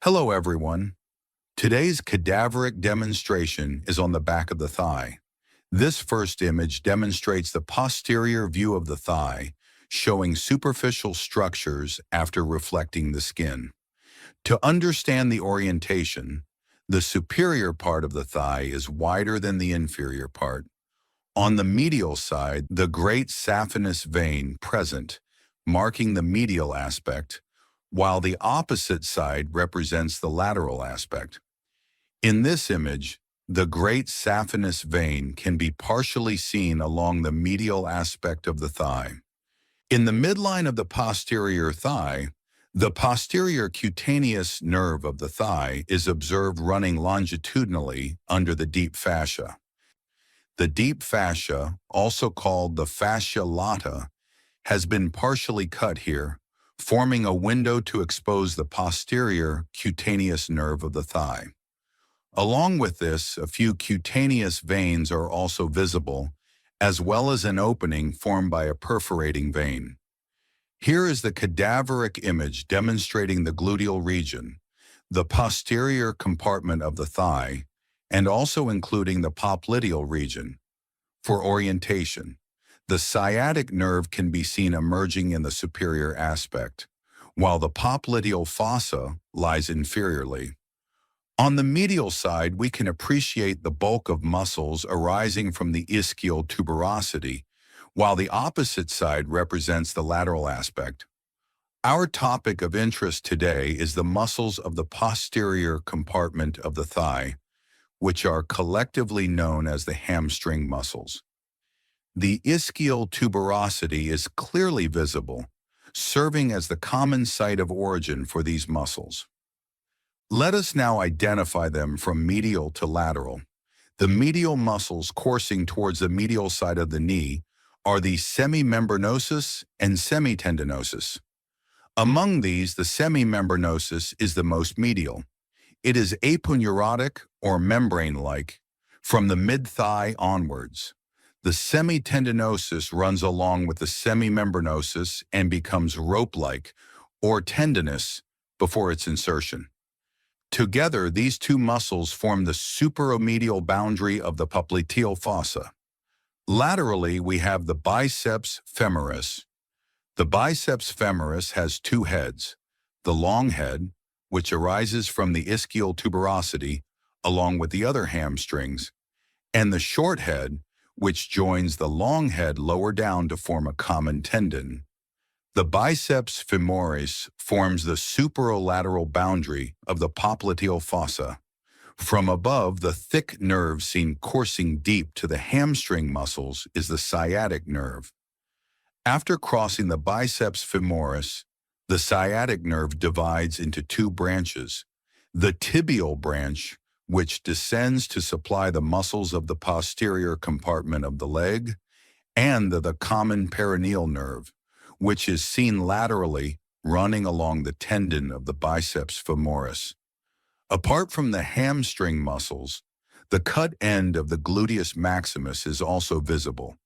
Hello everyone. Today's cadaveric demonstration is on the back of the thigh. This first image demonstrates the posterior view of the thigh, showing superficial structures after reflecting the skin. To understand the orientation, the superior part of the thigh is wider than the inferior part. On the medial side, the great saphenous vein present, marking the medial aspect, while the opposite side represents the lateral aspect. In this image, the great saphenous vein can be partially seen along the medial aspect of the thigh. In the midline of the posterior thigh, the posterior cutaneous nerve of the thigh is observed running longitudinally under the deep fascia. The deep fascia, also called the fascia lata, has been partially cut here, forming a window to expose the posterior cutaneous nerve of the thigh. Along with this, a few cutaneous veins are also visible, as well as an opening formed by a perforating vein. Here is the cadaveric image demonstrating the gluteal region, the posterior compartment of the thigh, and also including the popliteal region. For orientation, the sciatic nerve can be seen emerging in the superior aspect, while the popliteal fossa lies inferiorly. On the medial side, we can appreciate the bulk of muscles arising from the ischial tuberosity, while the opposite side represents the lateral aspect. Our topic of interest today is the muscles of the posterior compartment of the thigh, which are collectively known as the hamstring muscles. The ischial tuberosity is clearly visible, serving as the common site of origin for these muscles. Let us now identify them from medial to lateral. The medial muscles coursing towards the medial side of the knee are the Semimembranosus and Semitendinosus. Among these, the Semimembranosus is the most medial. It is aponeurotic or membrane-like from the mid-thigh onwards. The semitendinosus runs along with the semimembranosus and becomes rope-like or tendinous before its insertion. Together, these two muscles form the superomedial boundary of the popliteal fossa. Laterally, we have the biceps femoris. The biceps femoris has two heads, the long head, which arises from the ischial tuberosity, along with the other hamstrings, and the short head, which joins the long head lower down to form a common tendon. The biceps femoris forms the superolateral boundary of the popliteal fossa. From above, the thick nerve seen coursing deep to the hamstring muscles is the sciatic nerve. After crossing the biceps femoris, the sciatic nerve divides into two branches, the tibial branch, which descends to supply the muscles of the posterior compartment of the leg, and the common peroneal nerve, which is seen laterally running along the tendon of the biceps femoris. Apart from the hamstring muscles, the cut end of the gluteus maximus is also visible,